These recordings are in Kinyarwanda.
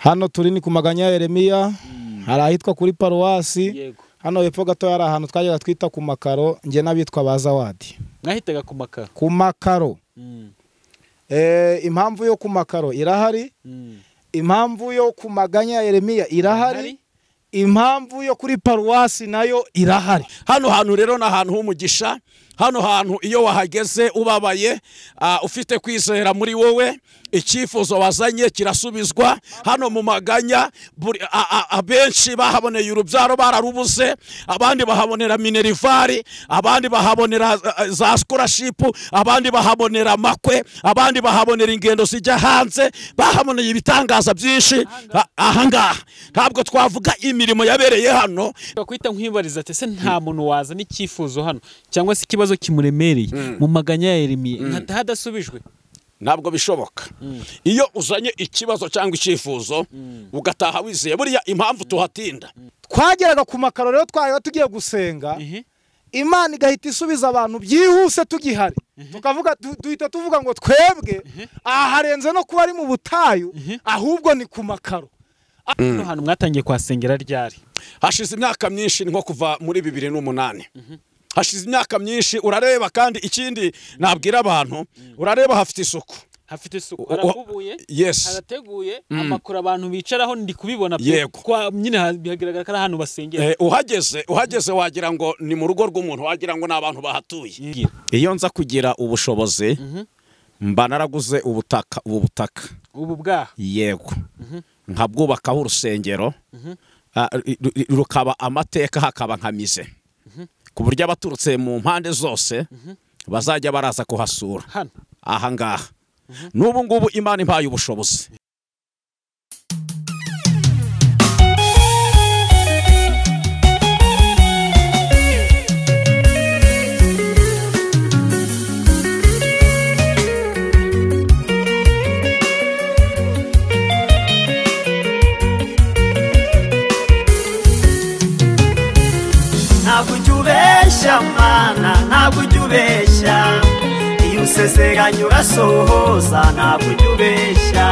hano turi ni ku Maganya ya Yeremiya hari ahitwa kuri paruwasi hano hepfo gato yari ahantu twajyaga twita ku makaro nge n'abitwa bazawadi mwahitaga ku makaro impamvu yo ku makaro irahari impamvu yo ku Maganya ya Yeremiya irahari impamvu yo kuri paruwasi nayo irahari. Hano hantu rero na hantu h'umugisha, hano hantu iyo wahageze ubabaye ufite kwizera muri wowe icyifuzo wazanye kirasubizwa. Hano mu Maganya abenshi bahaboneye urubyaro bararubuze, abandi bahabonera minerivare, abandi bahabonera za scholarship, abandi bahabonera makwe, abandi bahabonera ingendo zijya hanze, bahaboneye ibitangaza byinshi. Ahangaha ntabwo twavuga imirimo yabereye hano. Kwita nkwibariza ate se nta muntu waza n'icyifuzo hano cyangwa se ikibazo kimuremereye mu Maganya ya Yeremiya hadasubijwe? Ntabwo bishoboka. Iyo uzanye ikibazo cyangwa icyifuzo ugataha wizeye, buriya impamvu tuhatinda. Twageraga ku makaro rero twari tugiye gusenga, Imana igahita isubiza abantu byihuse tugihari, tukavuga duhita tuvuga ngo twebwe harenze no kuba ari mu butayu, ahubwo ni ku makaro. Hano mwatangiye kwasengera ryari? Hashize imyaka myinshi, nko kuva muri 2008. Hashize imyaka myinshi urareba, kandi ikindi nabwira abantu, urareba hafite isuku. Hafite isuku, harakubuye, harateguye, amakuru abantu bicaraho ndi kubibona kwa nyine bihagaragara ko hano basengera. Uhageze wagira ngo ni mu rugo rw'umuntu, wagira ngo n'abantu bahatuye. Iyo nza kugira ubushobozi mba naraguze ubutaka. Ubu bwaha? Yego. Nkabwubakaho urusengero, rukaba amateka, hakaba nkamize, ku buryo abaturutse mu mpande zose bazajya baraza kuhasura. Ahangaha n'ubu ngubu Imana impaye ubushobozi. Ntabwo ujya ubeshya, iyo usezeranye urasohoza. Ntabwo ujya ubeshya,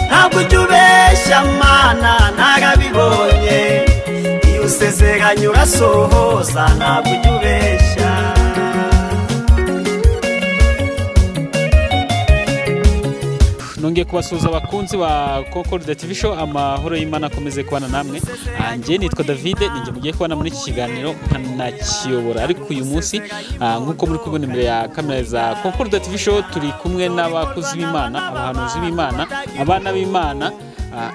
ntabwo ujya ubeshya Mana, narabibonye. Iyo usezeranye urasohoza, ntabwo ujya ubeshya. Nongeye kubasuhuza abakunzi ba Concord TV Show, amahoro y'Imana akomeze kubana namwe. Nje nitwa David, ninjye mugiye kubana muri iki kiganiro nkanakiyobora. Ariko uyu munsi nkuko muri kubona imbere ya kamera za Concord TV Show, turi kumwe n'abakozi b'Imana, abahanuzi b'Imana, abana b'Imana.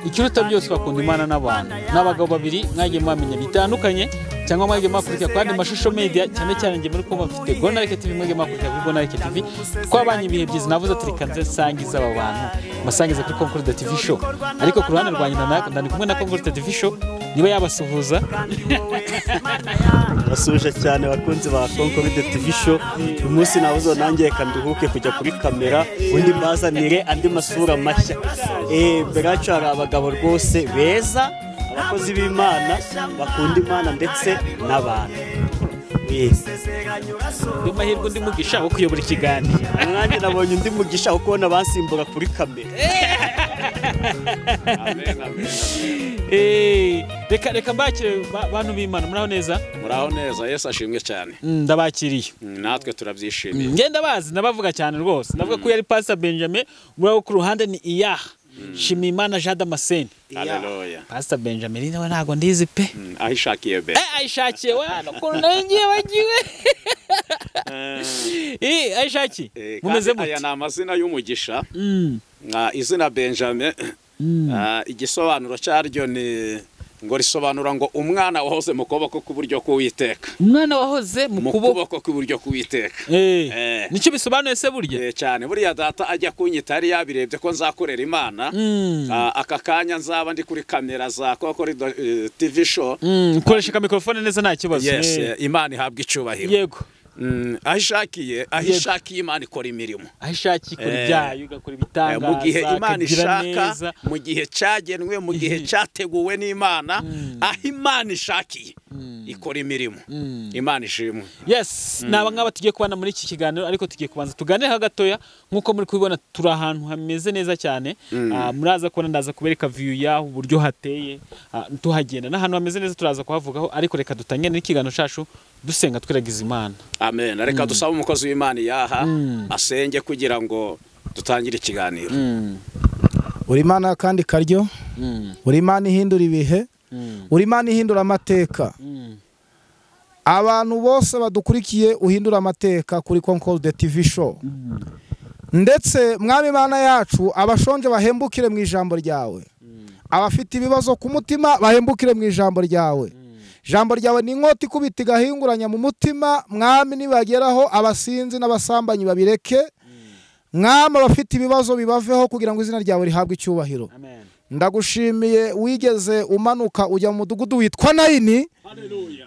Ikiruta byose bakunda Imana n'abantu. N'abagabo babiri mwagiye mwamenya bitandukanye, cyangwa mwagiye makurikira kandi mashusho media, cyane cyane nge muri kumva mfite Gonareke TV, mwagiye makurikira kuri Gonareke TV. Twabanye ibihe byiza, navuze turi kanze sangiza aba bantu masangiza kuri Concord TV Show. Ariko ku ruhande rwanjye ndani kumwe na Concord TV Show, niba yabasuhuza. Basuje cyane bakunzi ba Concord TV Show. Uyu munsi nabuzo nangiye kanduhuke kujya kuri kamera, undi mbazanire andi masura mashya. Beracara abagabo rwose beza, abakozi b'Imana bakunda Imana ndetse n'abantu. Mahirwe undi mugisha wo kuyobora ikiganiro. Nanjye nabonye undi mugisha wo kubona bansimbura kuri kamera. Reka mbakire bantu b'Imana, muraho neza? Muraho neza, Yesu ashimwe cyane. Ndabakiriye. Natwe turabyishimiye. Ngenda bazi nabavuga cyane rwose. Navuga ko yari Pastor Benjamin, muraho ku ruhande ni Iyaha Shimimana Jean Damascene. Haleluya. Pastor Benjamin nawe ntago ndizi pe. Ahishakiye be. Ahishakiye wana ko nangiye wagiwe. Ahishakiye. Mumeze mute? Aya ni amazina y'umugisha. Izina Benjamin, igisobanuro cyaryo ni ngo risobanura ngo umwana wahoze mu kuboko k'uburyo k'Uwiteka. Umwana wahoze mu kuboko k'uburyo k'Uwiteka. Nicyo bisobanuye se burya? Cyane, buriya data ajya kunyita yari yabirebye ko nzakorera Imana. Aka kanya nzaba ndi kuri kamera za Concord TV Show. Koresha mikrofone neza nta kibazo. Yes, Imana ihabwa icubahiro. Yego. Ahishakiye Imana ikora imirimo. Ahishakiye ikora ibyayo, igakora ibitangaza. Mu gihe Imana ishaka, mu gihe cyagenwe, mu gihe cyateguwe n'Imana, aho Imana ishakiye ikora imirimo. Imana ishimwe. Yes, naba ngaba tugiye kubana muri iki kiganiro ariko tugiye kubanza tuganire gatoya nkuko muri kubibona turi ahantu hameze neza cyane. Muraza kubona ndaza kubereka view yaho uburyo hateye tuhagenda n'ahantu hameze neza turaza kuhavugaho ariko reka dutangire n'ikiganiro cyacu dusenga twiragiza Imana. Amen. Reka dusaba umukozi w'Imana yaha asenge kugira ngo dutangire ikiganiro. uri Imana kandi karyo, uri Imana ihindura ibihe, uri Imana ihindura amateka. Abantu bose badukurikiye uhindura amateka kuri Concord TV show. Ndetse mwami Imana yacu abashonje bahembukire mu ijambo ryawe. Abafite ibibazo ku mutima bahembukire mu ijambo ryawe. Jambo ryawe ni inkota ikubita igahinguranya mu mutima. Mwami nibageraho abasinzi n'abasambanyi babireke. Mwami abafite ibibazo bibaveho kugira ngo izina ryawe rihabwe icyubahiro. Ndagushimiye wigeze umanuka ujya mu mudugudu witwa Nayini,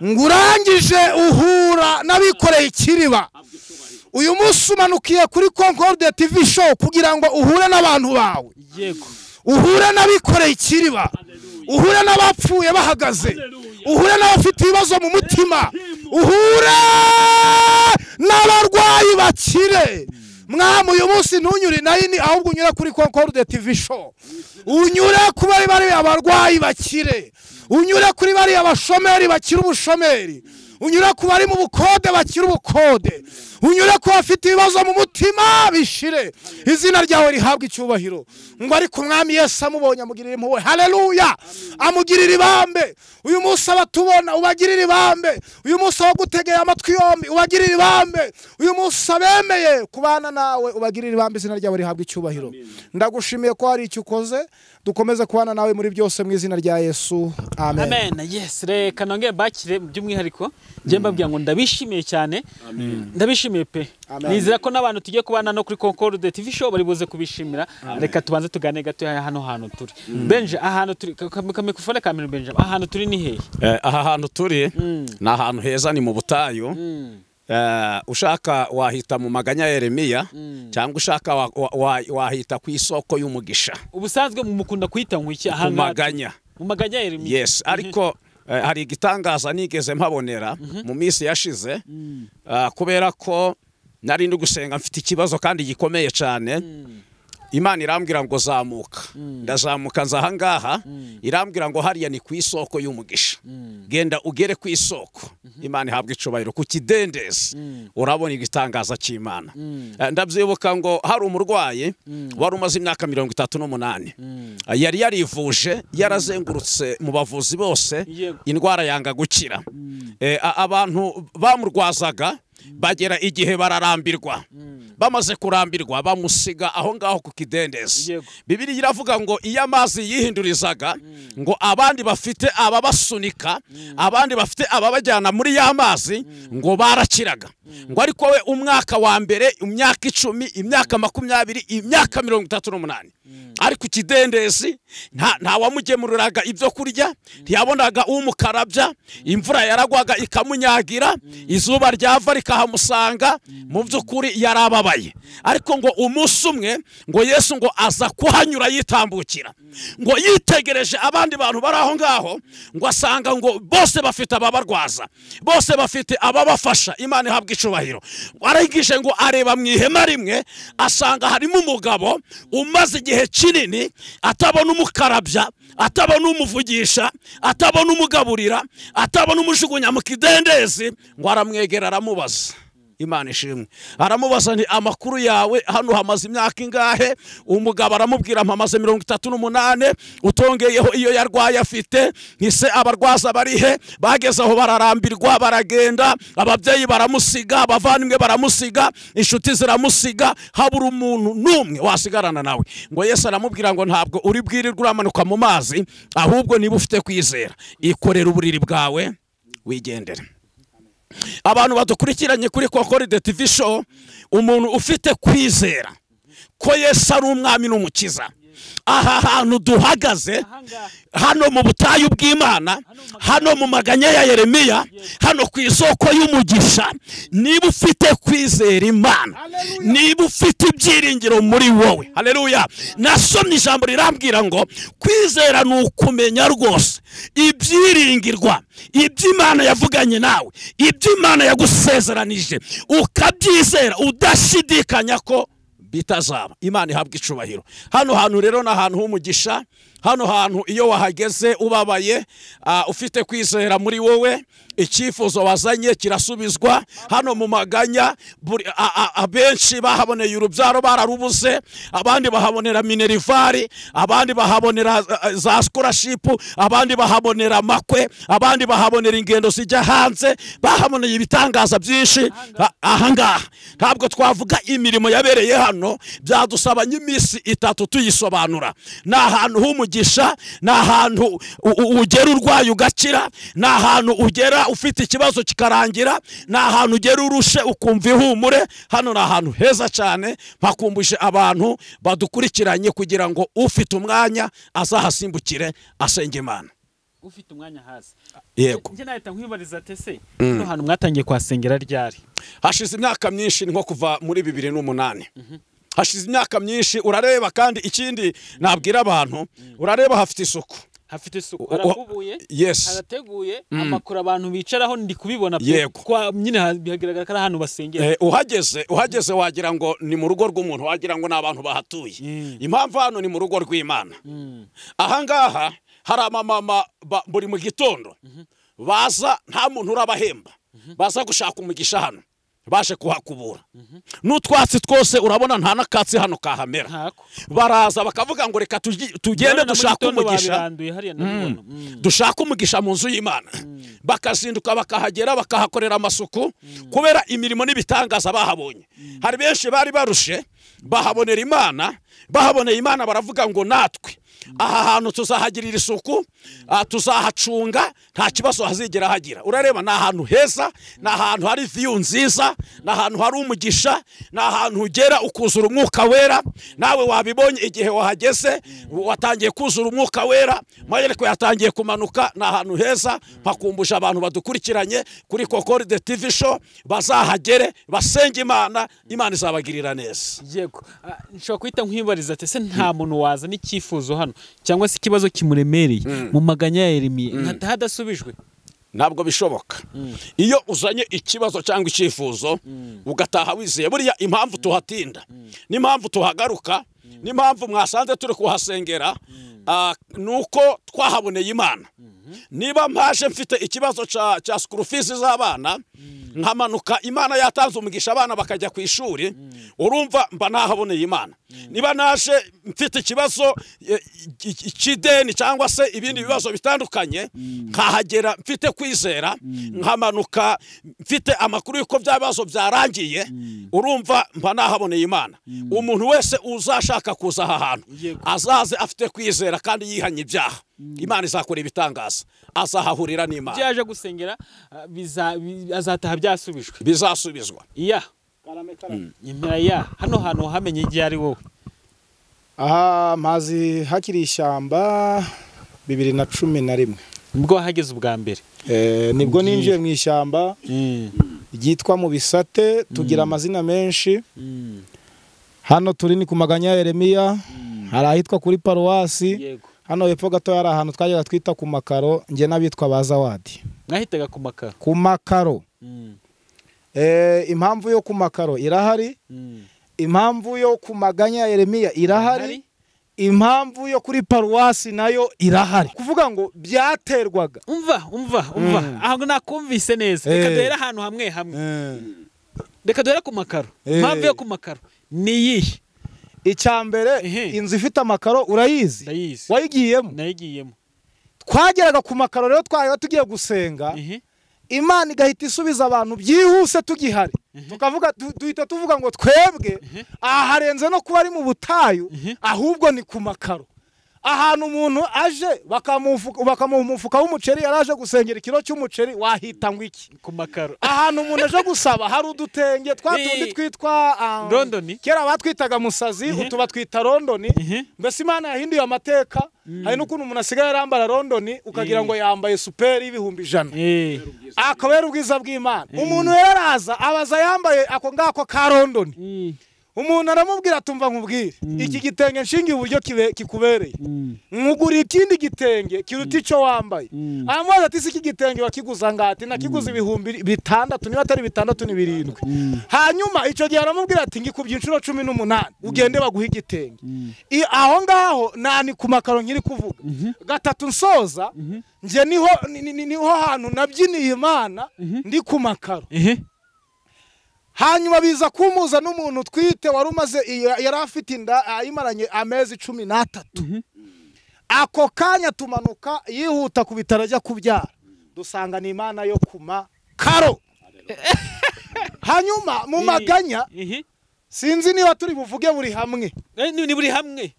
ngurangije uhura n'abikoreye ikiriba. Uyu munsi umanukiye kuri Concord TV show kugira ngo uhure n'abantu bawe. Yego. Uhure n'abikoreye ikiriba. Uhure n'abapfuye bahagaze. Uhure n'abafite ibibazo mu mutima. Uhure n'abarwayi bakire. Mwami uyu munsi ntunyure Nayini ahubwo unyura kuri Concord TV show. Unyure ku bari abarwayi bakire. Unyure kuri bari abashomeri bakira ubushomeri. Unyure ku bari mu bukode bakira ubukode. Unyure ku bafite ibibazo mu mutima bishire. Izina ryawe rihabwe icyubahiro. Ngo ari ku Mwami Yesu amubonye amugirira impuhwe. Haleluya. Amugirira ibambe. Uyu munsi abatubona ubagirira ibambe. Uyu munsi abagutegeye amatwi yombi ubagirira ibambe. Uyu munsi abemeye kubana nawe ubagirira ibambe, izina ryawe rihabwe icyubahiro. Ndagushimiye ko hari icyo ukoze. Dukomeze kubana nawe muri byose mu izina rya Yesu. Amen. Amen. Yes, reka nongeye bakire by'umwihariko. Ngiye mbabwira ngo ndabishimiye cyane. Ndabishimiye pe. Nizera ko n'abantu tugiye kubana no kuri Concord TV show bari buze kubishimira. Reka tubanze tugane gato hano hantu turi. Benje ahantu turi kamikufone kamera Benje ahantu turi ni hehe? Aha hantu turi na ahantu heza ni mu butayu. Ushaka wahita mu maganya Yeremiya cyangwa ushaka wahita ku isoko y'umugisha. Ubusanzwe mu mukunda kwita nk'iki ahantu maganya. Mu maganya Yeremiya. Yes, ariko hari igitangaza nigeze mpabonera mu minsi yashize kubera ko nari ndi gusenga mfite ikibazo kandi gikomeye cyane. Imana irambwira ngo zamuka. Ndazamuka nzaha ngaha. Irambwira ngo hariya ni ku isoko y'umugisha. Genda ugere ku isoko. Imana ihabwe icubahiro ku kidendezi. Urabona igitangaza cy'Imana. Ndabyibuka ngo hari umurwayi wari umaze imyaka 38. Yari yarivuje yarazengurutse mu bavuzi bose indwara yanga gukira. Abantu bamurwazaga bagera igihe bararambirwa. Bamaze kurambirwa bamusiga aho ngaho ku kidendezi. Bibiliya iravuga ngo iyo amazi yihindurizaga ngo abandi bafite ababasunika, abandi bafite ababajyana muri ya mazi ngo barakiraga. Ngo ariko we umwaka wa mbere, imyaka 10, imyaka 20, imyaka 38. Ariko ikidendezi nta wamugemuriraga ibyo kurya, ntiyabonaga umukarabya, imvura yaragwaga ikamunyagira, izuba ryava rikahamusanga, mu by'ukuri yarababaye. Ariko ngo umunsi umwe ngo Yesu ngo aza kuhanyura yitambukira, ngo yitegereje abandi bantu bari aho ngaho, ngo asanga ngo bose bafite ababarwaza, bose bafite ababafasha. Imana ihabwe icubahiro. Arayigije ngo areba mu ihema rimwe asanga harimo umugabo umaze igihe kinini atabona umukarabya, atabona umuvugisha, atabona umugaburira, atabona umujugunya mu kidendezi. Ngo aramwegera aramubaza. Imana ishimwe. Aramubaza nti amakuru yawe hano hamaze imyaka ingahe? Umugabo aramubwira mpamaze 38, utongeyeho iyo yarwaye afite. Nkise abarwaza barihe? Bageze aho bararambirwa baragenda, ababyeyi baramusiga, abavandimwe baramusiga, inshuti ziramusiga, habura umuntu numwe wasigarana nawe. Ngo Yesu aramubwira ngo ntabwo uri bwirirwa uramanuka mu mazi, ahubwo niba ufite kwizera ikorera uburiri bwawe wigendere. Abantu badukurikiranye kuri Concord TV show, umuntu ufite kwizera ko Yesu ari umwami n'umukiza, aha hantu duhagaze hano mu butayu bw'Imana, hano mu maganya ya Yeremiya, hano ku isoko y'umugisha, niba ufite kwizera Imana, niba ufite ibyiringiro muri wowe, haleluya. Nasomye ijambo rirambwira ngo kwizera ni ukumenya rwose ibyiringirwa, iby'Imana yavuganye nawe, iby'Imana yagusezeranije, ukabyizera udashidikanya ko bitazaba. Imana ihabwa icubahiro. Hano hantu rero na hantu h'umugisha, hano hantu iyo wahageze ubabaye, ufite kwizera muri wowe, icyifuzo wazanye kirasubizwa. Hano mu maganya abenshi bahaboneye urubyaro bararubuze, abandi bahabonera minervari, abandi bahabonera za scholarship, abandi bahabonera makwe, abandi bahabonera ingendo zijya hanze, bahaboneye ibitangaza byinshi. Ahangaha ntabwo twavuga imirimo yabereye hano, byadusaba nk'iminsi 3 tuyisobanura. Ni ahantu h'umugisha, ni ahantu ugera urwaye ugakira, ni ahantu ugera ufite ikibazo kikarangira, ni ahantu ugera urushe ukumva ihumure. Hano ni ahantu heza cyane, mpakumbuje abantu badukurikiranye kugira ngo ufite umwanya azahasimbukire asenge Imana. Ufite umwanya hasi. Yego. Nje nahita nkwibariza tese, no hano mwatangiye kwasengera ryari? Hashize imyaka myinshi, nko kuva muri 2008. Hashize imyaka myinshi, urareba. Kandi ikindi nabwira abantu, urareba hafite isuku. Hafite isuku, harakubuye, yes, harateguye, amakuru abantu bicaraho ndi kubibona kwa nyine bihagaragara ko ahantu basengera. Uhageze wagira ngo ni mu rugo rw'umuntu, wagira ngo n'abantu bahatuye. Impamvu hano ni mu rugo rw'Imana. Ahangaha hari amamama buri mu gitondo baza, nta muntu urabahemba, baza gushaka umugisha hano, baje kuhakubura. N'utwatsi twose urabona nta nakatsi hano kahamera. Baraza bakavuga ngo reka tugende dushaka umugisha, dushaka umugisha mu nzu y'Imana. Bakazinduka bakahagera, bakahakorera amasuku, kubera imirimo n'ibitangaza bahabonye. Hari benshi bari barushe, bahabonera Imana, bahaboneye Imana, baravuga ngo natwe aha hantu tuzahagirira isuku, tuzahacunga, nta kibazo hazigera hagira. Urareba ni ahantu heza, ni ahantu hari view nziza, ni ahantu hari umugisha, ni ahantu ugera ukuzura umwuka wera. Nawe wabibonye igihe wahageze, watangiye kuzura umwuka wera, mayereko yatangiye kumanuka. Ni ahantu heza, mpakumbuje abantu badukurikiranye kuri Concorde TV show, bazahagere basenge Imana, Imana izabagirira neza. Yego. Nshobora kwita nkwibariza tese, nta muntu waza n'icyifuzo hano cyangwa se ikibazo kimuremereye mu maganya ya Yeremiya hadasubijwe? Ntabwo bishoboka. Iyo uzanye ikibazo cyangwa icyifuzo ugataha wizeye, buriya impamvu tuhatinda, n'impamvu tuhagaruka, n'impamvu mwasanze turi kuhasengera, nuko twahaboneye Imana. Niba mpaje mfite ikibazo cya school fees z'abana, nkamanuka, Imana yatanze umugisha, abana bakajya ku ishuri, urumva mba nahaboneye Imana. Niba naje mfite ikibazo cy'ideni cyangwa se ibindi bibazo bitandukanye, nkahagera mfite kwizera, nkamanuka mfite amakuru yuko bya bibazo byarangiye, urumva mba nahaboneye Imana. Umuntu wese uzashaka kuza aha hantu azaze afite kwizera kandi yihanye ibyaha, Imana izakora ibitangaza, azahahurira n'Imana. Byaje gusengera azataha byasubijwe, bizasubizwa. Nyemera ya hano hantu hamenye igihe ari wowe? Aha mazi hakiri ishyamba 2011 nibwo hageze ubwa mbere. Nibwo ninjiye mu ishyamba ryitwa mu Bisate, tugira amazina menshi. Hano turi ni ku maganya ya Yeremiya, hari ahitwa kuri Paruwasi. Hano hepfo gato hari ahantu twajyaga twita ku makaro, nge n'abitwa Bazawadi. Mwahitaga ku makaro? Ku makaro. Impamvu yo ku makaro irahari, impamvu yo ku maganya ya Yeremiya irahari, impamvu yo kuri Paruwasi nayo irahari. Kuvuga ngo byaterwaga. Umva aho nakumvise neza. Reka duhere ahantu hamwe. Reka duhere ku makaro. Impamvu yo ku makaro ni iyihe? Icyambere, inzu ifite amakaro urayizi? Ndayizi. Wayigiyemo? Nayigiyemo. Twageraga ku makaro rero twayo tugiye gusenga, Imana igahita isubiza abantu byihuse tugihari. Tukavuga duhita tuvuga ngo twebwe aha harenze no kuba ari mu butayu, ahubwo ni ku makaro. ahantu umuntu aje bakamuha umufuka w'umuceri yaraje gusengera ikiro cy'umuceri wahita ngo iki ku makaro ahantu umuntu aje gusaba hari udutenge twatundi twitwa Londoni. kera batwitaga musazi utu batwita Londoni mbese Imana yahinduye amateka hari n'ukuntu umuntu asigaye arambara Londoni ukagira ngo yambaye superi y'ibihumbi 100 akaba ari ubwiza bw'Imana umuntu yaraza abaza yambaye ako ngako ka Londoni umuntu aramubwira tumva nkubwire iki gitenge nshingiye uburyo kikubereye nkugura ikindi gitenge kiruta ico wambaye amaze ati iki gitenge wakiguza ngati nakiguza ibihumbi 6 niba atari 6 ni 7 hanyuma ico gihe aramubwira ati ngikubye inshuro 18 ugende baguha igitenge aho ngaho nani ku makaro nkiri kuvuga gatatu nsoza nje niho hantu nabyiniye Imana ndi ku makaro hanyuma biza kumuza n'umuntu twite wari umaze yari afite inda ayimaranye amezi 13 ako kanya tumanuka yihuta ku bitaro ajya kubyara dusanga ni Imana yo kuma karo hanyuma mu maganya sinzi niba turi buvuge buri hamwe ni buri hamwe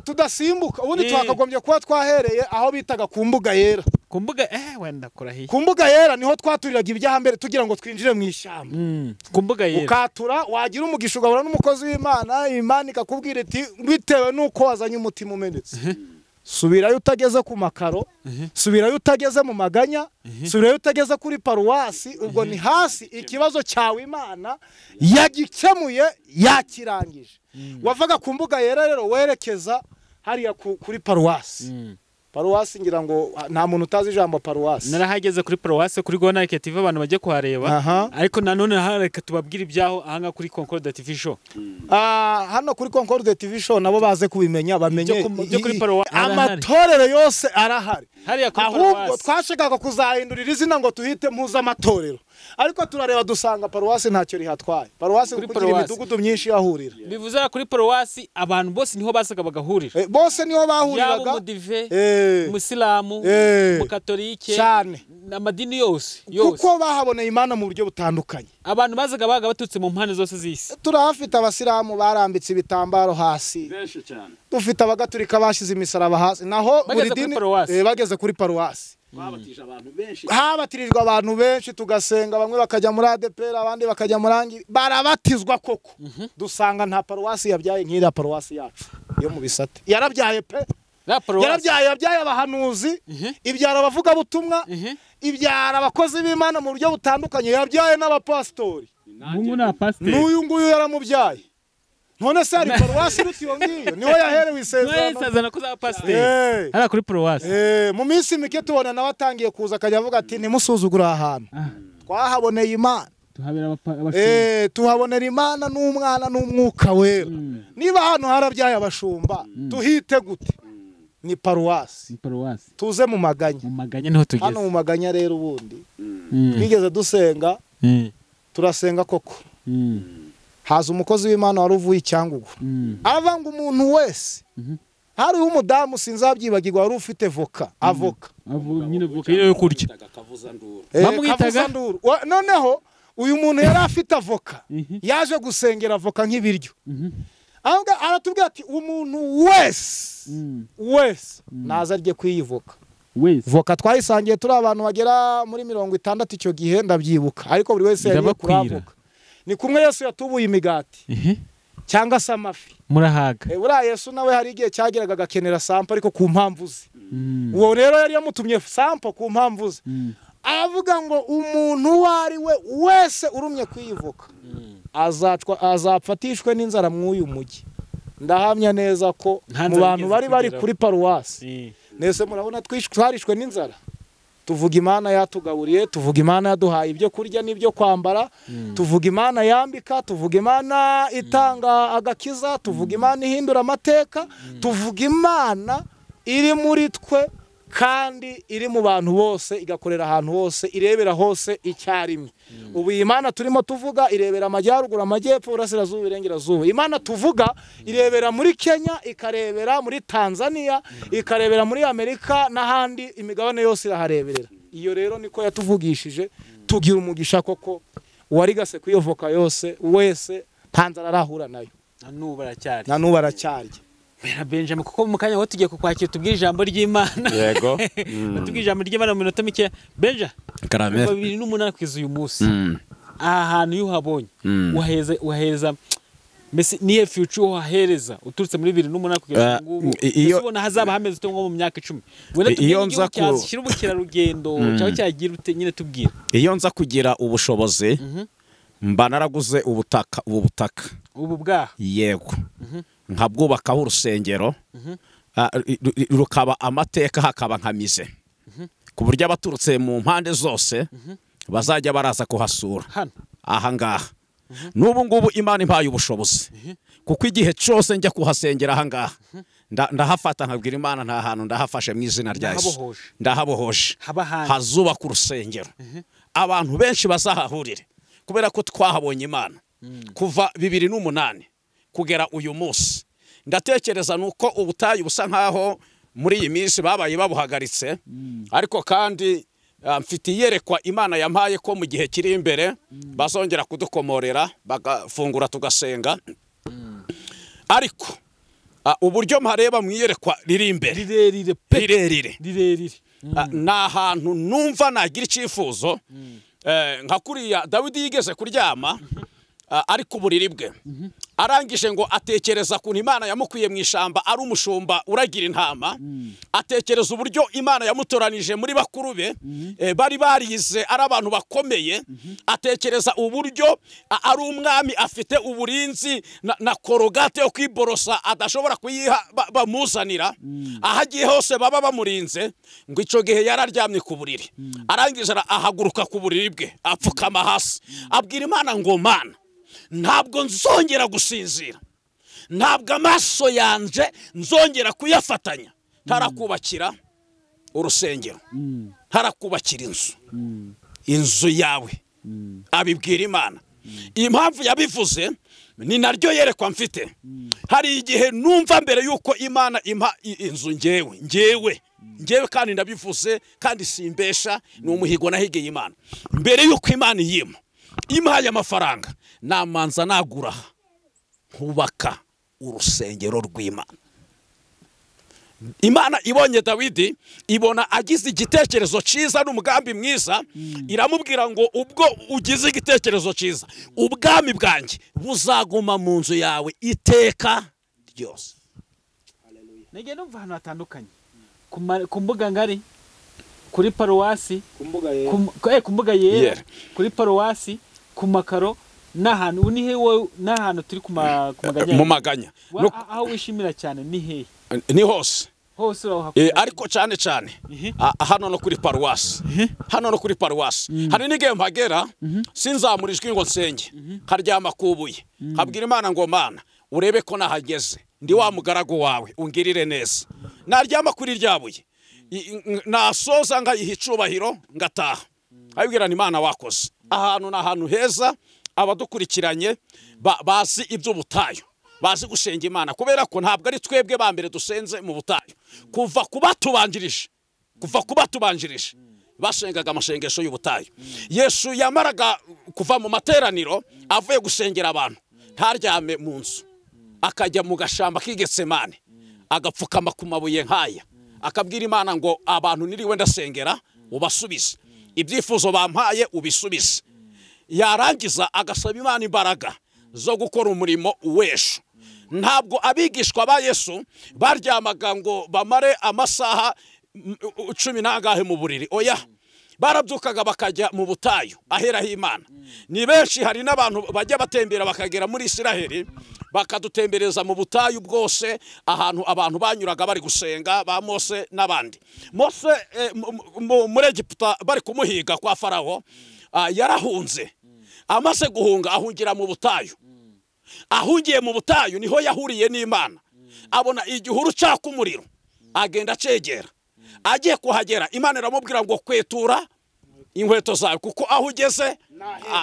tudasimbuka ubundi twakagombye kuba twahereye aho bitaga ku mbuga yera ku mbuga wenda kurahiye ku mbuga yera niho twaturiraga ibyahambere tugira ngo twinjire mu ishyamba ku mbuga yera ukatura wagira umugisha ugahura n'umukozi w'Imana Imana ikakubwira iti bitewe nuko wazanye umutima umenetse subirayo utageze ku makaro subirayo utageze mu maganya subirayo utageze kuri paruwasi ubwo ni hasi ikibazo cyawe Imana yagikemuye yakirangije wavaga ku mbuga yera rero werekeza hariya kuri paruwasi paruwasi ngira ngo nta muntu utazi ijambo paruwasi narahageze kuri paruwasi kuri Go Nike TV abantu bajye kuhareba ariko nanone hareka tubabwira ibyaho ahanga kuri Concorde TV show hano kuri Concorde TV show nabo baze kubimenya bamenye byo kuri paruwasi amatorero yose arahari hariya kuri ahubwo twashakaga kuzahindurira izina ngo tuhite mpuza amatorero ariko turareba dusanga paruwasi ntacyo rihatwaye paruwasi kugira imidugudu myinshi yahurira bivuze kuri paruwasi abantu bose niho basaga bagahurira bose niho bahuriraga yaba umudive umusilamu umukatolike cyane amadini yose kuko bahaboneye Imana mu buryo butandukanye abantu bazaga batutse mu mpande zose z'isi turahafite abasilamu barambitse ibitambaro hasi dufite abagatulika bashize imisaraba hasi naho buri dini bageze kuri paruwasi habatirijwe abantu benshi tugasenga bamwe bakajya muri ADPR abandi bakajya muri barabatizwa koko dusanga nta paruwasi yabyaye nk'ira paruwasi yacu yo mu Bisate yarabyaye pe yabyaye abahanuzi ibyara abavuga butumwa ibyara abakozi b'Imana mu buryo butandukanye yabyaye n'abapastori n'uyu nguyu yaramubyaye none se ari paruwasi rutiyo ngiyo niho yaherewe isezerano ko za pasiteri hara kuri paruwasi mu minsi mike tubona nawe atangiye kuza akajya avuga ati ntimusuzugura ahantu twahaboneye Imana tuhabonera Imana n'umwana n'umwuka wera niba hano harabyaye abashumba tuhite gute ni paruwasi tuze mu maganya niho tugeze hano mu maganya rero ubundi twigeze dusenga turasenga koko haza umukozi w'Imana wari uvuye Icyangugu avanga umuntu wese hariho umudamu sinzabyibagirwa wari ufite avoka nyine voka yo kurya bamwitaga noneho uyu muntu yari afite avoka yaje gusengera avoka nk'ibiryo ahubwo aratubwira ati umuntu wese naza arye kuyivoka voka twayisangiye turi abantu bagera muri 60 icyo gihe ndabyibuka ariko buri wese yari kuravoka ni kumwe Yesu yatubuye imigati cyangwa se amafi murahaga buriya Yesu nawe hari igihe cyageraga agakenera sampo ariko ku mpamvu ze uwo rero yari yamutumye sampo ku mpamvu ze avuga ngo umuntu wari we wese urumye kwiyivuka azapfatishwe n'inzara mw'uyu mujyi ndahamya neza ko mu bantu bari kuri paruwasi nese murabona twarishwe n'inzara tuvuga Imana yatugaburiye tuvuga Imana yaduhaye ibyo kurya n'ibyo kwambara tuvuga Imana yambika tuvuga Imana itanga agakiza tuvuga Imana ihindura amateka tuvuga Imana iri muri twe kandi iri mu bantu bose igakorera ahantu hose irebera hose icyarimwe ubu Imana turimo tuvuga irebera amajyaruguru amajyepfo urasirazuba irengerazuba Imana tuvuga irebera muri Kenya ikarebera muri Tanzania ikarebera muri Amerika n'ahandi imigabane yose irahareberera iyo rero niko yatuvugishije tugira umugisha koko warigase kuyovoka yose wese ntanzara arahura nayo nanubu aracyarya Bera Benjamin kuko mu kanya aho tugiye kukwakira tubwire ijambo ry'Imana. Yego. Tubwire ijambo ry'Imana mu minota mike. Benja. Karame. 2008 kwiza uyu munsi. Aha hantu iyo uhabonye waheza Messi niye future wahereza uturutse muri 2008 kugeza ngubu. Iyo ubona hazaba hameze uto nko mu myaka 10. Wenda iyo nza cyashyira ubukira rugendo cyangwa cyagira ute nyine tubwira. Iyo nza kugira ubushobozi mba naraguze ubutaka ubu bwa yego nkabwubakaho urusengero rukaba amateka hakaba nkamize ku buryo abaturutse mu mpande zose bazajya baraza kuhasura aha ngaha n'ubu ngubu Imana impaye ubushobozi kuko igihe cyose njya kuhasengera aha ngaha ndahafata nkabwira Imana nta hantu ndahafashe mu izina rya Yesu ndahabohoje hazubaka urusengero abantu benshi bazahahurire kubera ko twahabonye Imana kuva 2008 kugera uyu munsi. Ndatekereza nuko ubutayu busa nkaho muri iyi minsi babaye babuhagaritse ariko kandi mfite yerekwa Imana yampaye ko mu gihe kiri imbere bazongera kudukomorera bagafungura tugasenga ariko uburyo mpareba mwiyerekwa riri imbere rirerire na hantu numva nagira icifuzo nka kuriya Dawidi yigeze kuryama ariko uburiri bwe arangije ngo atekereza kuntu Imana yamukuye mu ishamba ari umushumba uragira intama atekereza uburyo Imana yamutoranije muri bakuru be bari barize ari abantu bakomeye atekereza uburyo ari umwami afite uburinzi na korogate yo kwiborosa adashobora kuyiha bamuzanira ahagiye hose baba bamurinze ngo ico gihe yararyamye ku buriri arangije ahaguruka ku buriri bwe apfukama hasi abwira Imana ngo Mana ntabwo nzongera gusinzira ntabwo amaso yanje nzongera kuyafatanya tarakubakira urusengero tarakubakira inzu yawe abibwira Imana impamvu yabivuze ni naryo yerekwa mfite hari igihe numva mbere yuko Imana impa inzu ngewe kandi ndabivuze kandi simbesha ni umuhigo nahigeye Imana mbere yuko Imana yima impaye amafaranga namanza nagura kubaka urusengero rw'Imana. Imana ibonye Dawidi ibona agize igitekerezo ciza n'umugambi mwiza iramubwira ngo ubwo ugize igitekerezo ciza ubwami bwanjye buzaguma mu nzu yawe iteka ryose. Nege numva hano hatandukanye ku mbuga ngari kuri paruwasi ku mbuga yera kuri paruwasi ku makaro n'ahantu unihe wowe n'ahantu turi ku maganya mu maganya aho wishimira cyane ni he ni hose ariko cyane hano no kuri paruwasi hari n'igihe mpagera sinzamurijwe ngo nsenge karyama kubuye habwira Imana ngo Mana urebe ko nahageze ndi wa mugaragu wawe ungirire neza naryama kuri ryabuye nasoza ngayiha icubahiro ngataha abibwirana Imana wakoze ahantu n'ahantu heza abadukurikiranye bazi iby'ubutayu bazi gushenga Imana kubera ko ntabwo ari twebwe ba mbere dusenze mu butayu kuva kubatubanjirije bashengaga amashengesho y'ubutayu. Yesu yamaraga kuva mu materaniro avuye gusengera abantu ntaryame mu nzu akajya mu gashamba k'Igetsemane agapfukama ku mabuye nkaya akabwira Imana ngo abantu niriwe ndasengera ubasubize ibyifuzo bampaye ubisubize yarangiza agasaba Imana imbaraga zo gukora umurimo wesho. Ntabwo abigishwa ba Yesu baryamaga ngo bamare amasaha 10 mu buriri oya barabyukaga bakajya mu butayu aheraho Imana. Ni benshi hari n'abantu bajya batembera bakagera muri Isiraheli bakadutembereza mu butayu bwose ahantu abantu banyuraga bari gusenga ba Mose n'abandi. Mose muri Egiputa bari kumuhiga kwa Farawo yarahunze amaze guhunga ahungira mu butayu. Ahungiye mu butayu niho yahuriye n'Imana abona igihuru cyaka umuriro agenda cegera agiye kuhagera Imana iramubwira ngo kwetura inkweto zawe kuko aho ugeze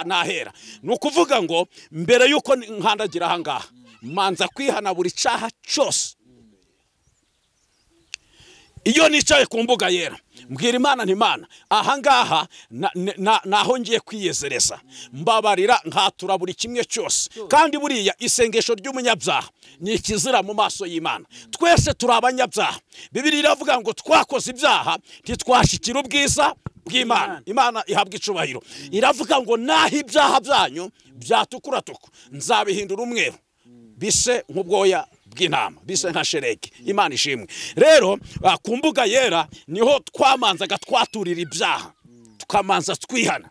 nahera. Nukuvuga ngo mbere yuko nkandagira ahangaha manza kwihana buri cyaha cyose. Iyo nicaye ku mbuga yera mbwira Imana nti Imana ahangaha naho ngiye kwiyezereza mbabarira nkatura buri kimwe cyose kandi buriya isengesho ry'umunyabyaha ni ikizira mu maso y'Imana twese turi abanyabyaha Bibiliya iravuga ngo twakoze ibyaha ntitwashikira ubwiza bw'Imana Imana ihabwa icubahiro iravuga ngo naho ibyaha byanyu byatukura nzabihindura umweru bise nk'ubwoya bw'intama bise nka shereke Imana ishimwe rero ku mbuga yera niho twamanzaga twaturira ibyaha tukamanza twihana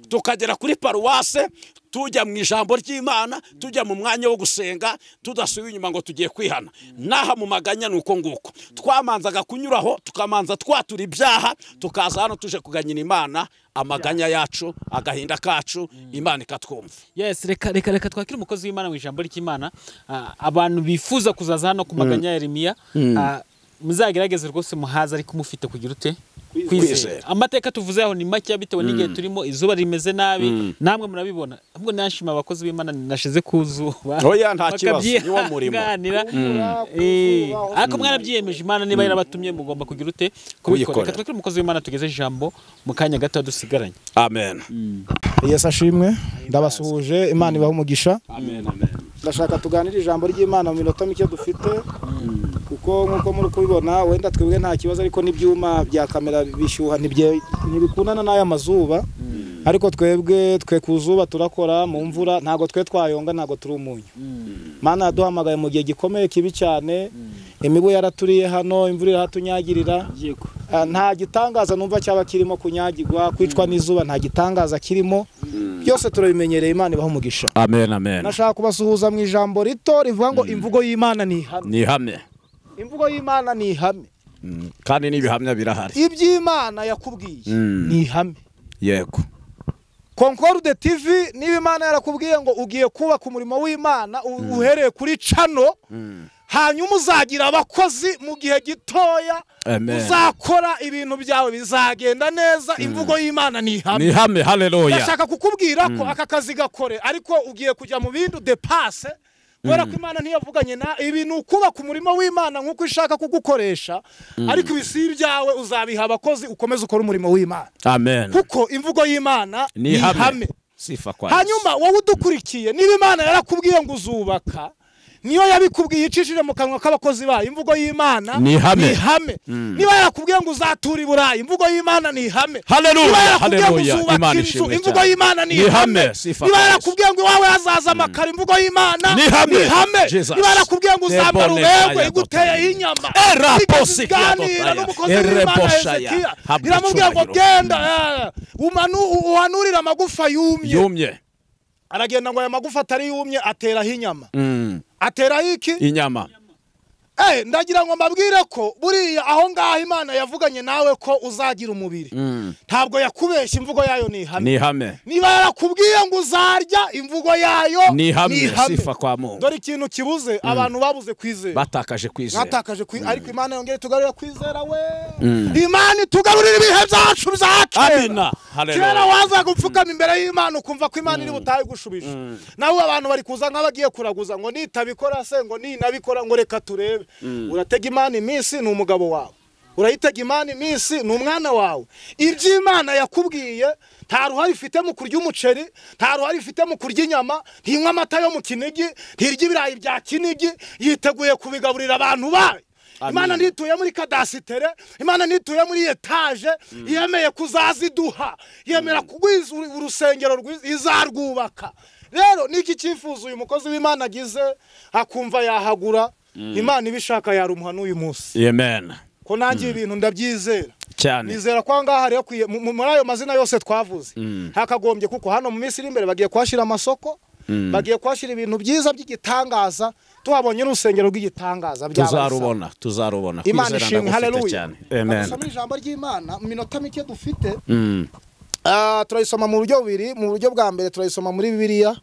tukagera kuri paruwase tujya mu ijambo ry'Imana tujya mu mwanya wo gusenga tudasubiye inyuma ngo tugiye kwihana naha mu maganya nuko nguko twamanzaga kunyuraho tukamanza twatura ibyaha tukaza hano tuje kuganyina Imana amaganya yacu agahinda kacu Imana ikatwumva. Yes, reka twakira umukozi w'Imana mu ijambo ry'Imana abantu bifuza kuzaza hano ku maganya ya Yeremiya muzagerageze rwose muhaza ariko mufite kugira ute kwizera. Amateka tuvuze aho ni make bitewe n'igihe turimo izuba rimeze nabi namwe murabibona ahubwo nashima abakozi b'Imana nashize kuzuba oya nta kibazo niwo murimo ariko mwarabyiyemeje Imana niba yarabatumye mugomba kugira ute kubikora. Reka twakire umukozi w'Imana tugeze ijambo mu kanya gato dusigaranye. Amen. Yesu ashimwe ndabasuhuje Imana ibaha umugisha. Amen. Ndashaka tuganira ijambo ry'Imana mu minota mike dufite kuko nkuko muri kubibona wenda twebwe nta kibazo ariko n'ibyuma bya kamera bishyuha ntibikundana n'aya mazuba ariko twebwe ku zuba turakora mu mvura ntago twe twayonga ntago turi umunyu. Mana yaduhamagaye mu gihe gikomeye kibi cyane imibu yaraturiye hano imvura irahatunyagirira nta gitangaza numva cyaba kirimo kunyagirwa kwicwa n'izuba nta gitangaza kirimo byose turabimenyereye Imana ibaha umugisha. Amen. Nashaka kubasuhuza mu ijambo rito rivuga ngo imvugo y'Imana ni ihame. Imvugo y'Imana ni ihame kandi n'ibihamya birahari iby'Imana yakubwiye ni ihame. Yego Concorde TV niba Imana yarakubwiye ngo ugiye kubaka umurimo w'Imana uhereye kuri cano hanyuma uzagira abakozi mu gihe gitoya uzakora ibintu byawe bizagenda neza. Imvugo y'Imana ni ihame. Haleluya. Ndashaka kukubwira ko aka kazi gakore ariko ugiye kujya mu bintu depase kubera ko Imana ntiyavuganye na ibintu ukubaka umurimo w'Imana nk'uko ishaka kugukoresha ariko ibisi byawe uzabiha abakozi ukomeze ukora umurimo w'Imana. Amen. Kuko imvugo y'Imana ni ihame. Sifa kwa hanyuma wowe udukurikiye niba Imana yarakubwiye ngo uzubaka niyo yabikubwiye icishije mu kanwa k'abakozi bayo imvugo y'Imana ni ihame. Niba yarakubwiye ngo uzatura iburayi imvugo y'Imana ni ihame. Haleluya. Imana ishimwe. Imvugo y'Imana ni ihame. Niba yarakubwiye ngo iwawe hazaza amakara imvugo y'Imana ni ihame. Niba yarakubwiye ngo uzambara ubegwe iguteye inyama iganira n'umukozi w'Imana Hezekiya iramubwira ngo genda uhanurira amagufa yumye aragenda ngo aya magufa atari yumye ateraho inyama. Ateraho iki? Inyama. Ndagira ngo mbabwire ko buriya aho ngaho Imana yavuganye nawe ko uzagira umubiri ntabwo yakubeshya imvugo yayo ni ihame. Niba yarakubwiye ngo uzarya imvugo yayo ni ihame. Sifa kwa Mungu. Dore ikintu kibuze abantu babuze kwizera batakaje kwizera ariko Imana yongere tugarura kwizera we Imana tugarurira ibihe byacu byakera. Kera waza gupfukama imbere y'Imana ukumva ko Imana iri butaye gushubije nawe abantu bari kuza nk'abagiye kuraguza ngo nitabikora se ngo ninabikora ngo reka turebe. Uratega Imana iminsi ni umugabo wawe urayitega Imana iminsi ni umwana wawe. Iby'Imana yakubwiye nta ruhare ifite mu kurya umuceri nta ruhare ifite mu kurya inyama ntinywa amata yo mu kinigi ntirya ibirayi bya kinigi yiteguye kubigaburira abantu bayo. Imana ntituye muri kadasitere Imana ntituye muri etaje yemeye kuzaziduha yemera kugwiza urusengero rwiza izarwubaka. Rero niki cyifuzo uyu mukozi w'Imana agize akumva yahagura Imana ibishaka yarumuha n'uyu munsi. Amen. Ko nangiye ibintu ndabyizera cyane. Nizera kwa ngaha hariyo muri ayo mazina yose twavuze hakagombye kuko hano mu minsi iri imbere bagiye kwashira amasoko bagiye kwashira ibintu byiza by'igitangaza tuhabonye n'urusengero rw'igitangaza tuzarubona Imana ishimwe. Haleluya. Amen. Dusoma ijambo ry'Imana mu minota mike dufite turayisoma mu buryo bubiri. Mu buryo bwa mbere turayisoma muri Bibiliya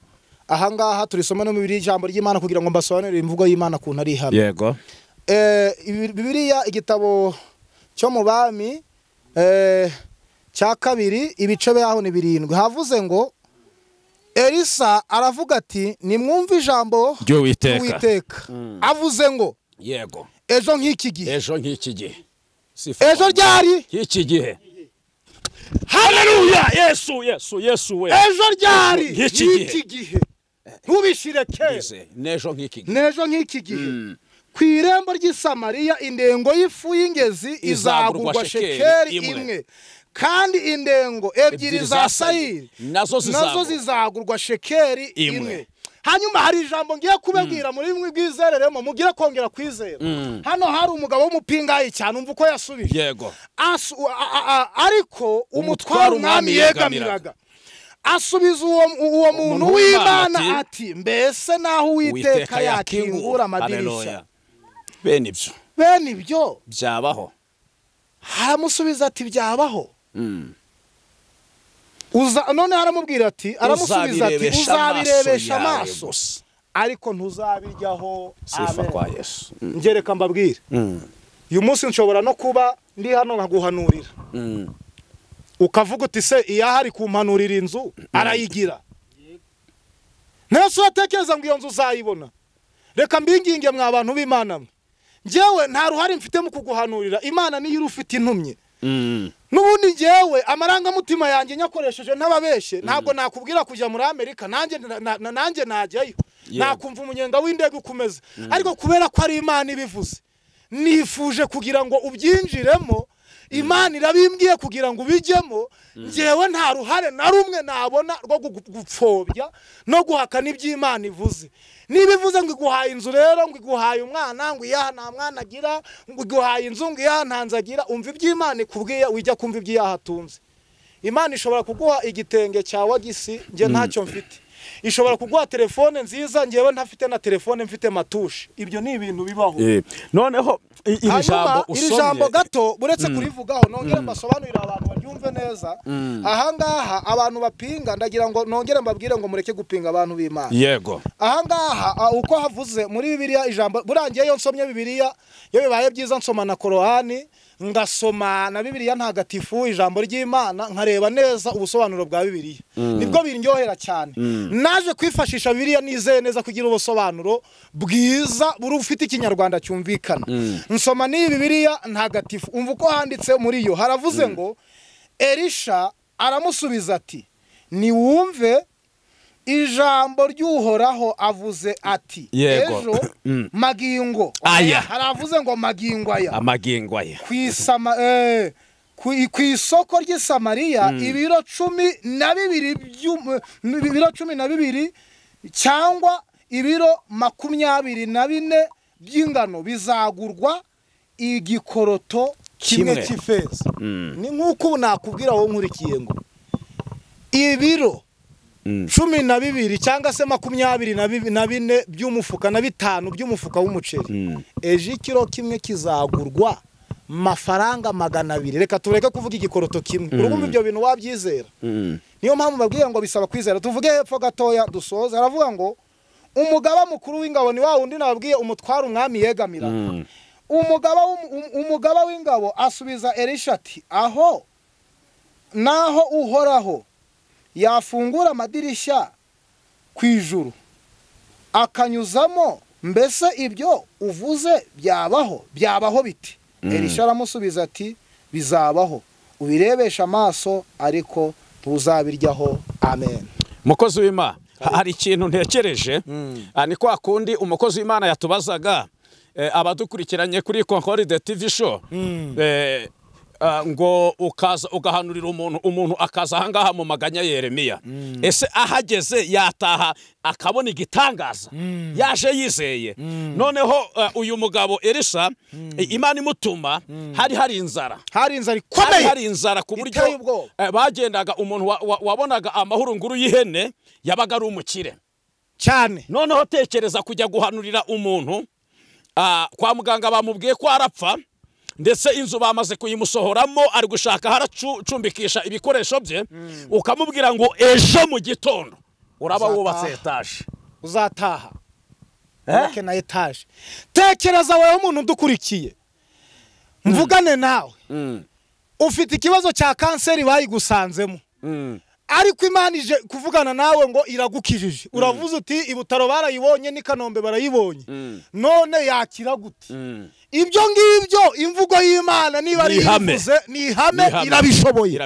ahangaha turisoma no mu Bibiliya ijambo ry'Imana kugira ngo mbasobanurire imvugo y'Imana kuntu ari ihame. Yego. Bibiliya igitabo cyo mu Bami cya kabiri ibice byaho ni 7 havuze ngo Elisa aravuga ati nimwumve ijambo ry'Uwiteka. Avuze ngo yego ejo nk'iki gihe ejo ryari iki gihe haleluya yesu we ejo ryari iki gihe ntubishire kera nejo nk'iki gihe ku irembo ry'isamariya indengo y'ifu y'ingezi izagurwa shekeri imwe kandi indengo ebyiri za sayiri nazo zizagurwa shekeri imwe. Hanyuma hari ijambo ngiye kubabwira muri bimwe bwizereremo mugire kongera kwizera. Hano hari umugabo w'umupingayi cyane umva uko yasubije. Yego. Ariko umutwaro umwami yegamiraga. Asubiza uwo muntu w'Imana ati mbese naho Uwiteka yakingura amadirishya. Bene ibyo byabaho. Haramusubiza ati byabaho. None haramubwira ati aramusubiza ati uzabirebesha amaso ariko ntuzabiryaho. Sifa kwa Yesu. Ngereka mbabwire uyu munsi nshobora no kuba ndi hano nkaguhanurira ukavuga uti se iyahari kumpanurira inzu arayigira nese watekereza ngo iyo nzu uzayibona. Reka mbinginge mwa bantu b'Imana mwe njyewe nta ruhari mfite mu kuguhanurira. Imana niyo irufite intumye. Nubundi njyewe amarangamutima yanjye nyakoresheje ntababeshe ntabwo nakubwira kujya muri Amerika nanjye najyayo nakumva umunyenga w'indege ukomeza ariko kubera ko ari Imana ibivuze nifuje kugira ngo ubyinjiremo. Imana irabimbwiye kugira ngo ubijyemo. Njyewe nta ruhare na rumwe nabona rwo gupfobya no guhakana iby'Imana ivuze. Niba ivuze ngo iguhaye inzu rero ngo iguhaye umwana ngo iyaha nta mwana agira ngo iguhaye inzu ngo iyaha ntanze agira umva iby'Imana ikubwiye wijya kumva iby'iyaha atunze. Imana ishobora kuguha igitenge cya wagisi nge ntacyo mfite. Ishobora kuguha telefone nziza ngewe ntafite na telefone mfite matushe. Ibyo ni ibintu bibaho. Noneho iri jambo gato buretse kurivugaho nongere mbasobanurira abantu baryumve neza. Ahangaha abantu bapinga ndagira ngo nongere mbabwire ngo mureke gupinga abantu b'Imana. Yego. Ahangaha uko havuze muri Bibiliya ijambo burangiye yo nsomye Bibiliya yo bibaye byiza nsoma na Korani ngasoma na Bibiliya ntagatifu ijambo ry'Imana nkareba neza ubusobanuro bwa Bibiliya nibwo biryohera cyane. Naje kwifashisha Bibiliya nizeye neza kugira ubusobanuro bwiza buri ufite ikinyarwanda cyumvikana. Nsoma ni Bibiliya ntagatifu umva uko handitse muri yo haravuze ngo Elisha aramusubiza ati niwumve ijambo ry'Uhoraho avuze ati ejo magingo haravuze ngo magingo aya ku isoko ry'Isamariya ibiro 12 cyangwa ibiro 24 by'ingano bizagurwa igikoroto kimwe cy'ifeza. Ni nkuko nakubwira wowe nkurikiye ngo ibiro 12 cyangwa se 24 by'umufuka na 5 by'umufuka w'umuceri ejo ikiro kimwe kizagurwa mafaranga 200. Reka tureke kuvuga igikoroto kimwe. Urumva ibyo bintu wabyizera. Niyo mpamvu babwiye ngo bisaba kwizera. Tuvuge hepfo gatoya dusoza aravuga ngo umugaba mukuru w'ingabo ni wa wundi nababwiye umutwaro umwami yegamira. Umugaba w'ingabo asubiza Elisha ati aho naho Uhoraho yafungura amadirishya kwijuru akanyuzamo mbese ibyo uvuze byabaho biti. Elisha aramusubiza ati bizabaho ubirebesha amaso ariko tuzabiryaho. Amen. Mukozi w'Imana hari ikintu ntekereje ni kwa kundi umukozi w'Imana yatubazaga abadukurikiranye kuri Concorde TV show ngo ugahanurira umuntu akaza ahangaha mu maganya Yeremiya. Ese ahageze yataha akabona igitangaza yaje yizeye. Noneho uyu mugabo Elisha Imana imutuma hari inzara ikomeye, hari inzara ku buryo bagendaga umuntu wabonaga amahurunguru y'ihene yabaga ari umukire cyane. Noneho tekereza kujya guhanurira umuntu kwa muganga bamubwiye ko arapfa ndetse inzu bamaze kuyimusohoramo ari gushaka haracumbikisha ibikoresho bye ukamubwira ngo ejo mu gitondo uraba wubatse etaje uzataha ubake na etaje. Tekereza wowe umuntu udukurikiye mvugane nawe ufite ikibazo cya kanseri bayigusanzemo ariko Imana ije kuvugana nawe ngo iragukijije uravuze uti ibutaro barayibonye ni Kanombe barayibonye none yakira gute ibyo ngibyo imvugo y'Imana niba ari ivuze ni ihame irabishoboye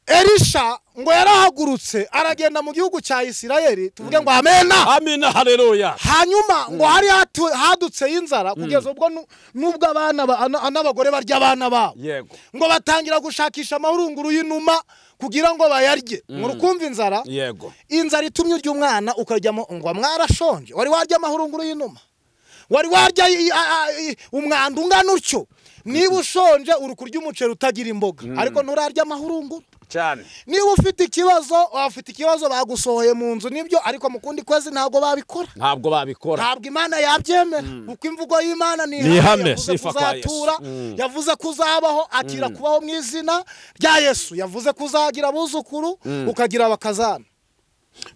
Elisha ngo yarahagurutse aragenda mu gihugu cya Isirayeli tuvuge ngo amena haleluya hanyuma ngo hari hadutse inzara kugeza ubwo nubwo abana n'abagore barya abana babo yego ngo batangira gushakisha amahurunguru y'inuma kugira ngo bayarye mu rukumva inzara yego inzara itumye urya umwana ukaryamo ngo mwarashonje wari warya amahurunguru y'inuma wari warya umwanda ungana utyo niba ushonje uri kurya umuceri utagira imboga ariko nturarya amahurunguru cyane niba ufite ikibazo bagusohoye mu nzu nibyo ariko mu kundi kwezi ntabwo babikora ntabwo Imana yabyemera kuko imvugo y'Imana ni ihame kuzatura yavuze kuzabaho akira kubaho mu izina rya Yesu yavuze kuzagira abuzukuru ukagira abakazana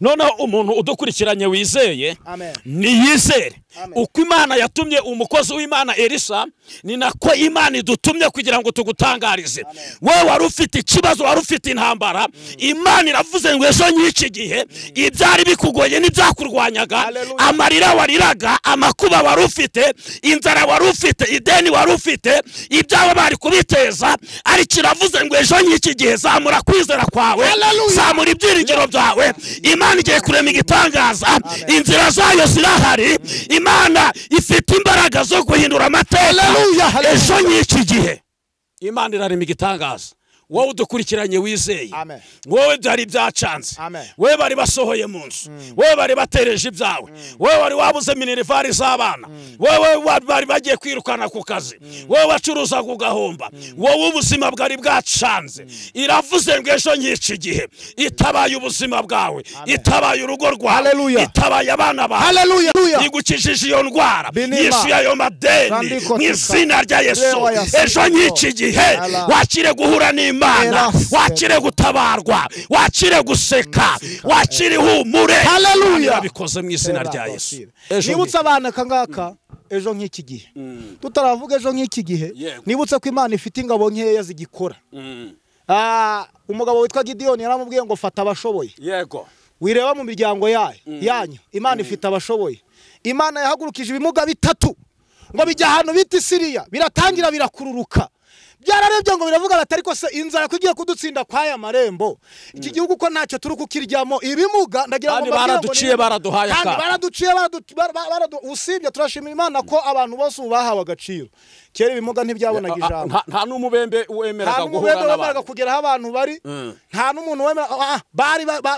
noneho umuntu udukurikiranye wizeye niyizere uko Imana yatumye umukozi w'Imana Elisha ni nako Imana idutumye kugira ngo tugutangarize wewe wari ufite ikibazo wari ufite intambara Imana iravuze ngo ejo nyiki gihe ibyari bikugoye n'ibyakurwanyaga amarira wariraga amakuba wari ufite inzara wari ufite ideni wari ufite ibyawe bari kubiteza ari kiravuze ngo ejo nyiki gihe zamura kwizera kwawe zamura ibyiringiro byawe Imana igiye kurema igitangaza inzira zayo zirahari Imana ifite imbaraga zo guhindura amateka ejo nyiki gihe Imana irarema igitangaza wowe udukurikiranye wizeye wowe byari byacanze wowe bari basohoye mu nzu wowe bari batereje ibyawe wowe wari wabuze minervari z'abana wowe bari bagiye kwirukana ku kazi wowe wacuruza kugahomba wowe ubuzima bwari bwacanze iravuze ngo ejo nyiki gihe itabaye ubuzima bwawe itabaye urugo rwawe itabaye abana bawe igukijije iyo ndwara yishuye ayo madeni mu izina rya Yesu ejo nyiki gihe wakire guhura Imana wakire gutabarwa wakire guseka wakire humure haleluya bikoze mu izina rya Yesu nibutsa abana kangaka ejo nk'iki gihe tutaravuga ejo nk'iki gihe nibutse ko Imana ifite ingabo nkeya zigikora umugabo witwa Gideon yaramubwiye ngo fata abashoboye yego wireba mu miryango yanyu Imana ifite abashoboye Imana yahagurukije ibimuga 3 ngo bijya ahantu bita Siriya biratangira birakururuka byararebye ngo biravuga batari ko se inzara kugiye kudutsinda kwaya marembo iki gihugu ko ntacyo turi kukiryamo ibimuga ndagira ngo baraduciye baraduhaye kandi baraduciye usibye turashimira Imana ko abantu bose ubahawe agaciro kera ibimuga ntibyabonaga ijambo nta n'umubembe wemeraga guhura n'abantu kugeraho abantu bari nta n'umuntu wemera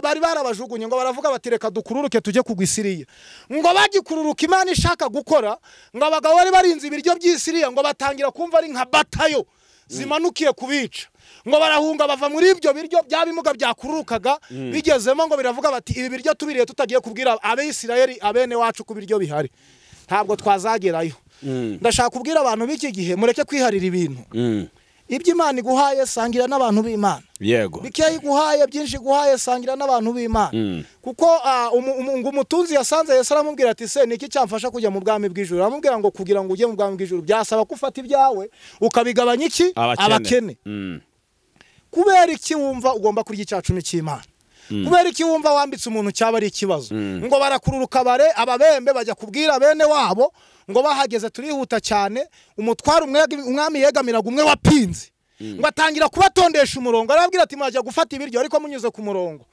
bari barabajugunye ngo baravuga bati reka dukururuke tujye kugwisiriya ngo bagikururuka Imana ishaka gukora ngo abagabo bari barinze ibiryo by'Isiriya ngo batangira kumva ari nka batayo zimanukiye kubica ngo barahunga bava muri ibyo biryo byabimuga byakururukaga bigezemo ngo biravuga bati ibi biryo tubiriye tutagiye kubwira Abisirayeli abene wacu ku biryo bihari ntabwo twazagerayo ndashaka kubwira abantu b'iki gihe mureke kwiharira ibintu ibyo Imana iguhaye sangira n'abantu b'Imana yego bikeyi iguhaye byinshi iguhaye sangira n'abantu b'Imana kuko umutunzi yasanze Yesu aramubwira ati se niki cyamfasha kujya mu bwami bw'ijuru aramubwira ngo kugira ngo ujye mu bwami bw'ijuru byasaba kufata ibyawe ukabigabanya iki abakene kubera iki wumva ugomba kurya icyacumi cy'Imana kubera iki wumva wambitse umuntu cyaba ari ikibazo ngo barakururuka bare ababembe bajya kubwira bene wabo ngo bahageze turihuta cyane umutwara umwami yegamiraga umwe wapinze ngo atangira kubatondesha umurongo arababwira ati mwajya gufata ibiryo ariko munyuze ku murongo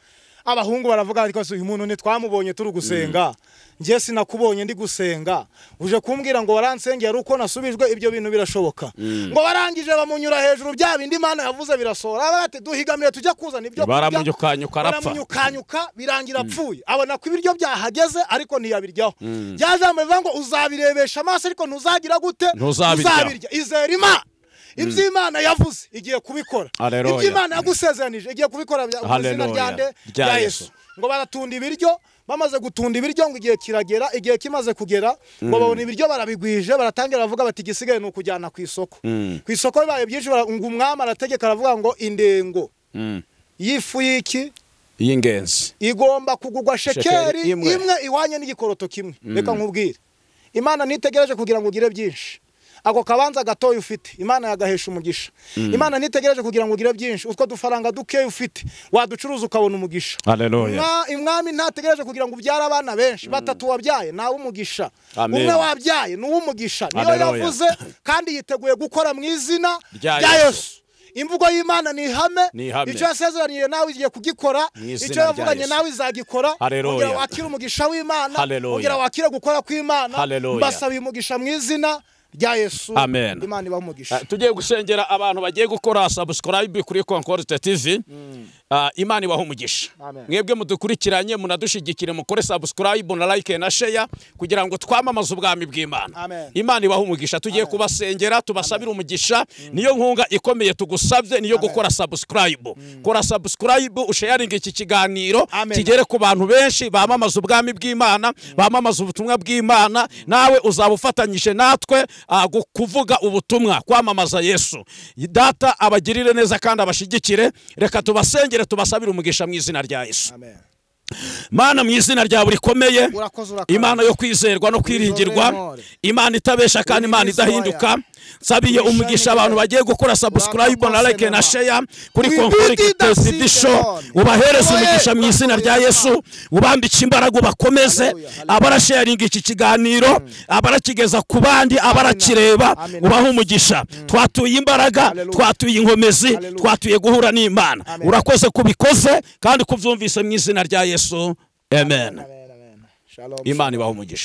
abahungu baravuga ariko uyu muntu ntitwamubonye turi gusenga ngiye sinakubonye ndi gusenga uje kumbwira ngo waransengeye ari uko nasubijwe ibyo bintu birashoboka ngo barangije bamunyura hejuru bya bindi Imana yavuze birasohora bati duhigamire tujya kuzana ibyo baramunyukanyuka birangira apfuye abona ko ibiryo byahageze ariko ntiyabiryaho byajambo bivuga ngo uzabirebesha amaso ariko ntuzagira gute uzabirya izera Imana ibyo Imana yavuze igiye kubikora ibyo Imana yagusezeranije igiye kubikora mu izina rya Yesu ngo baratunda ibiryo bamaze gutunda ibiryo ngo igihe kiragera igihe kimaze kugera ngo babona ibiryo barabigwije baratangira bavuga bati gisigaye no kujyana ku isoko bibaye byinshi ngo umwami arategeka aravuga ngo indengo yifu y'iki y'ingenzi igomba kugugwa shekeri imwe iwanye n'igikoroto kimwe reka nkubwire Imana nitegereje kugira ngo ugire byinshi ako kabanza gatoya ufite Imana yagahesha umugisha. Imana nitegereje kugira ngo ugire byinshi, utwo dufaranga duke ufite waducuruza ukabona umugisha. Haleluya. Umwami ntategereje kugira ngo ubyare abana benshi, batatu wabyaye nawe umugisha, umwe wabyaye ni umugisha. Niyo yavuze kandi yiteguye gukora mu izina rya Yesu. Imvugo y'Imana ni ihame, icyo yasezeraniye nawe igiye kugikora, icyo yavuganye nawe izagikora. Kugira wakire umugisha w'Imana, kugira wakire gukora kw'Imana, mbasaba umugisha mu izina rya Yesu. Amen. Imana ibahe umugisha. Tugiye gusengera abantu bagiye gukora subscribe kuri Concorde TV. Imana ibahe umugisha. Mwebwe mudukurikiranye munadushigikire mukore subscribe na like na share kugira ngo twamamaze ubwami bw'Imana. Imana ibahe umugisha. Tugiye kubasengera tubasabira umugisha, niyo nkunga ikomeye tugusabye niyo gukora subscribe. Kora subscribe usharing iki kiganiro kigere ku bantu benshi bamamaza ubwami bw'Imana, bamamaza ubutumwa bw'Imana, nawe uzabufatanyije natwe kuvuga ubutumwa kwamamaza Yesu. Data abagirire neza kandi abashigikire, reka tubasengere tubasabira umugisha mu izina rya Yesu. Amen. Mana mu izina rya buri komeye, Imana yo kwizerwa no kwiringirwa, Imana itabesha kandi Imana idahinduka. Sabiye umugisha abantu bagiye gukora subscribe na like na share kuri Concorde TV. Ubahereza umugisha mu izina rya Yesu, ubambike imbaraga bakomeze, abarasharing iki kiganiro, abarakigeza ku bandi, abarakireba, ubaha umugisha. Twatuye imbaraga, twatuye inkomezi, twatuye guhura n'Imana. Urakoze kubikoze kandi kuvyumvise mu izina rya Yesu. Amen. Imana ibahe umugisha.